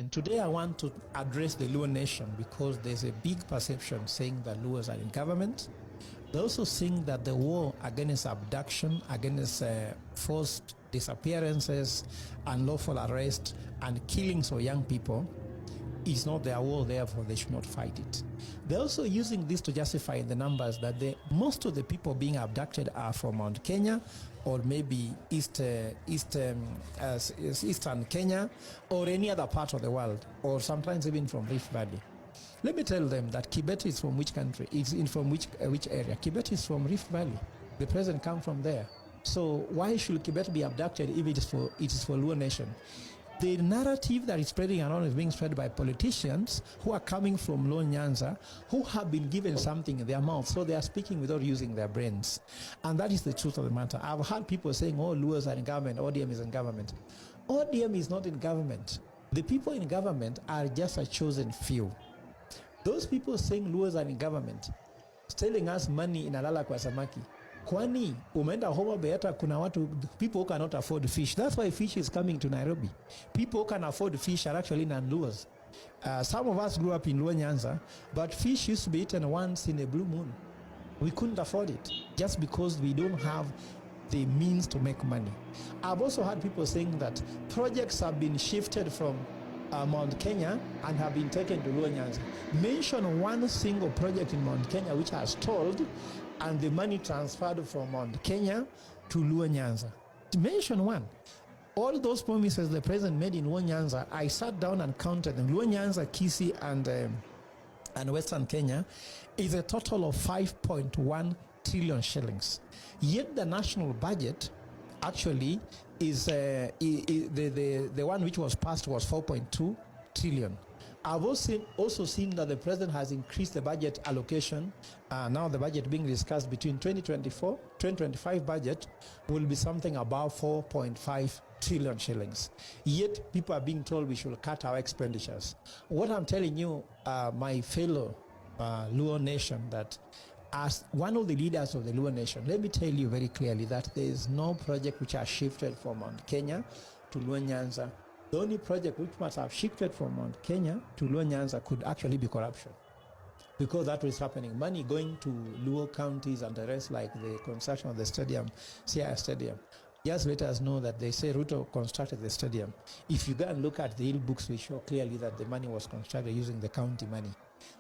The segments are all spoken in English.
And today I want to address the Luo nation because there's a big perception saying that Luos are in government. They also think that the war against abduction, against forced disappearances, unlawful arrest, and killings of young people is not their war, therefore they should not fight it. They're also using this to justify the numbers that most of the people being abducted are from Mount Kenya or maybe Eastern Kenya or any other part of the world, or sometimes even from Rift Valley. Let me tell them that Kibet is from which country? It's from which area? Kibet is from Rift Valley. The president come from there. So why should Kibet be abducted if it is for Luo nation? The narrative that is spreading around is being spread by politicians who are coming from Luo Nyanza, who have been given something in their mouth, so they are speaking without using their brains. And that is the truth of the matter. I've heard people saying, oh, Luos are in government, ODM is in government. ODM is not in government. The people in government are just a chosen few. Those people saying Luos are in government, telling us money inalala kwa samaki. Kwani umeenda Homa Bay hata kuna watu, people who cannot afford fish. That's why fish is coming to Nairobi. People who can afford fish are actually non-Luos. Some of us grew up in Luo Nyanza, but fish used to be eaten once in a blue moon. We couldn't afford it just because we don't have the means to make money. I've also heard people saying that projects have been shifted from Mount Kenya and have been taken to Luo Nyanza. Mention one single project in Mount Kenya which has stalled and the money transferred from Mount Kenya to Luo Nyanza. Mention one. All those promises the president made in Luo Nyanza, I sat down and counted them. Luo Nyanza, Kisii, and Western Kenya is a total of 5.1 trillion shillings. Yet the national budget actually is the one which was passed was 4.2 trillion. I've also seen that the president has increased the budget allocation. Now the budget being discussed between 2025 budget will be something above 4.5 trillion shillings. Yet people are being told we should cut our expenditures. What I'm telling you, my fellow Luo nation, that as one of the leaders of the Luo nation, let me tell you very clearly that there is no project which has shifted from Mount Kenya to Luo Nyanza. The only project which must have shifted from Mount Kenya to Luo Nyanza could actually be corruption, because that was happening. Money going to Luo counties and the rest, like the construction of the stadium, CI Stadium. Just let us know that they say Ruto constructed the stadium. If you go and look at the hill books, we show clearly that the money was constructed using the county money.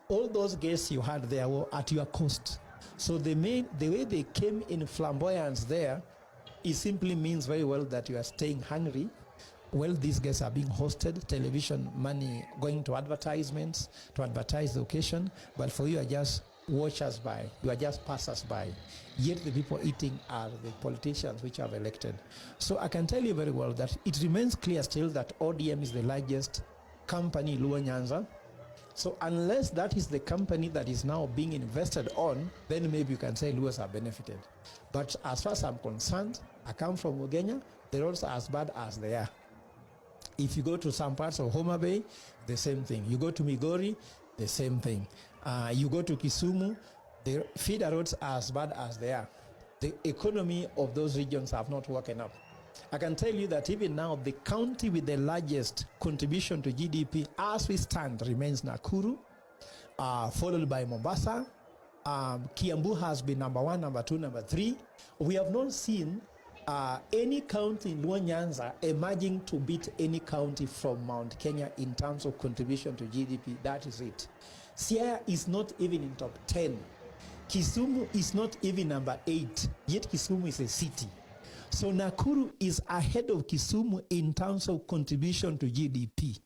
All those guests you had there were at your cost. So the way they came in flamboyance there, it simply means very well that you are staying hungry. Well, these guests are being hosted, television money going to advertisements, to advertise the occasion, but for you are just watchers by, you are just passers by. Yet the people eating are the politicians which have elected. So I can tell you very well that it remains clear still that ODM is the largest company in Luo Nyanza. So unless that is the company that is now being invested on, then maybe you can say Luos are benefited. But as far as I'm concerned, I come from Ugenya, the roads are as bad as they are. If you go to some parts of Homa Bay, the same thing. You go to Migori, the same thing. You go to Kisumu, the feeder roads are as bad as they are. The economy of those regions have not woken up. I can tell you that even now, the county with the largest contribution to GDP as we stand remains Nakuru, followed by Mombasa. Kiambu has been number 1, number 2, number 3. We have not seen any county in Luo Nyanza emerging to beat any county from Mount Kenya in terms of contribution to GDP. That is it. Siaya is not even in top 10. Kisumu is not even number 8, yet Kisumu is a city. So Nakuru is ahead of Kisumu in terms of contribution to GDP.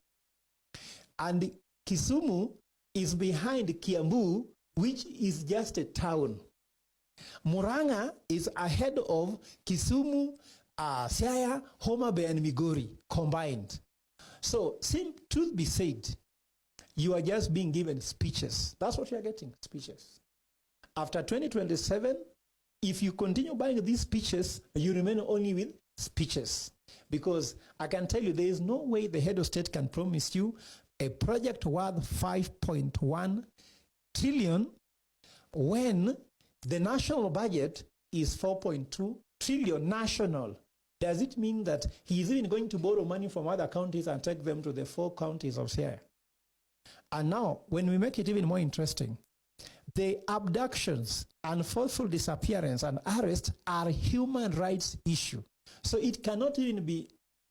And Kisumu is behind Kiambu, which is just a town. Murang'a is ahead of Kisumu, Siaya, Homa Bay, and Migori combined. So, truth be said, you are just being given speeches. That's what you are getting, speeches. After 2027, if you continue buying these speeches, you remain only with speeches. Because I can tell you, there is no way the head of state can promise you a project worth 5.1 trillion when the national budget is 4.2 trillion national. Does it mean that he is even going to borrow money from other counties and take them to the 4 counties of Siaya? And now, when we make it even more interesting, the abductions and forceful disappearance and arrest are human rights issue. So it cannot even be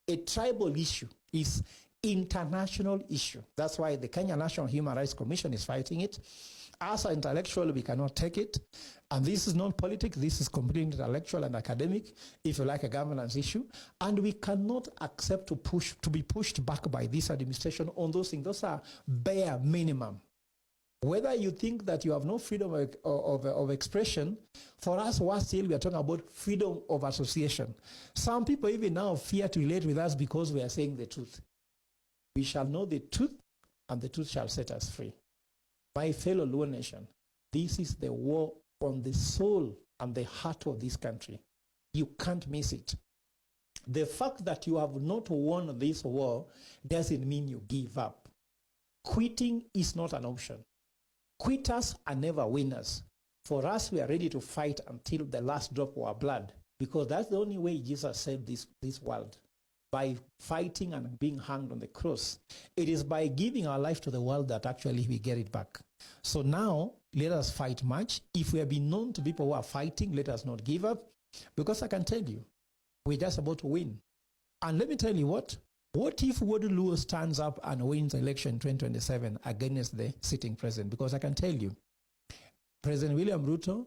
a tribal issue. It's international issue. That's why the Kenya National Human Rights Commission is fighting it. As an intellectual, we cannot take it. And this is not politics. This is completely intellectual and academic, if you like, a governance issue. And we cannot accept to be pushed back by this administration on those things. Those are bare minimum. Whether you think that you have no freedom of expression, for us, worse still, we are talking about freedom of association. Some people even now fear to relate with us because we are saying the truth. We shall know the truth, and the truth shall set us free. My fellow Luo nation, this is the war on the soul and the heart of this country. You can't miss it. The fact that you have not won this war doesn't mean you give up. Quitting is not an option. Quitters are never winners. For us, we are ready to fight until the last drop of our blood, because that's the only way Jesus saved this world, by fighting and being hanged on the cross. It is by giving our life to the world that actually we get it back. So now, let us fight much. If we have been known to people who are fighting, let us not give up, because I can tell you, we're just about to win. And let me tell you what if Ward Luo stands up and wins election 2027 against the sitting president? Because I can tell you, President William Ruto,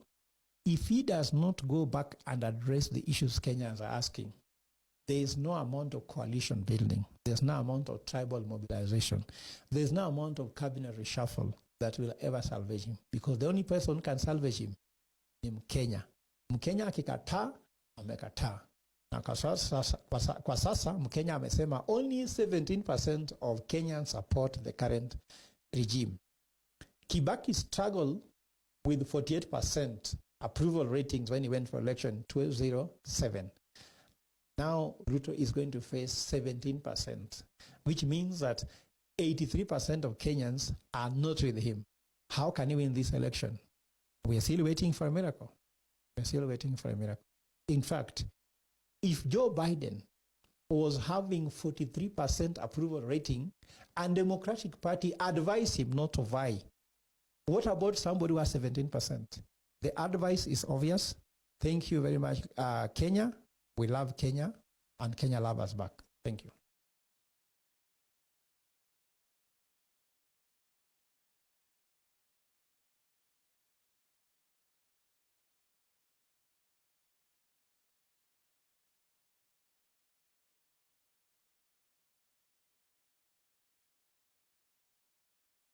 if he does not go back and address the issues Kenyans are asking, there is no amount of coalition building. There's no amount of tribal mobilization. There's no amount of cabinet reshuffle that will ever salvage him, because the only person who can salvage him is Mkenya. Mkenya akikataa, amekataa. Na kwa sasa Mkenya amesema only 17% of Kenyans support the current regime. Kibaki struggled with 48% approval ratings when he went for election 2007. Now Ruto is going to face 17%, which means that 83% of Kenyans are not with him. How can he win this election? We are still waiting for a miracle. We're still waiting for a miracle. In fact, if Joe Biden was having 43% approval rating and Democratic Party advised him not to vie, what about somebody who has 17%? The advice is obvious. Thank you very much, Kenya. We love Kenya, and Kenya loves us back. Thank you.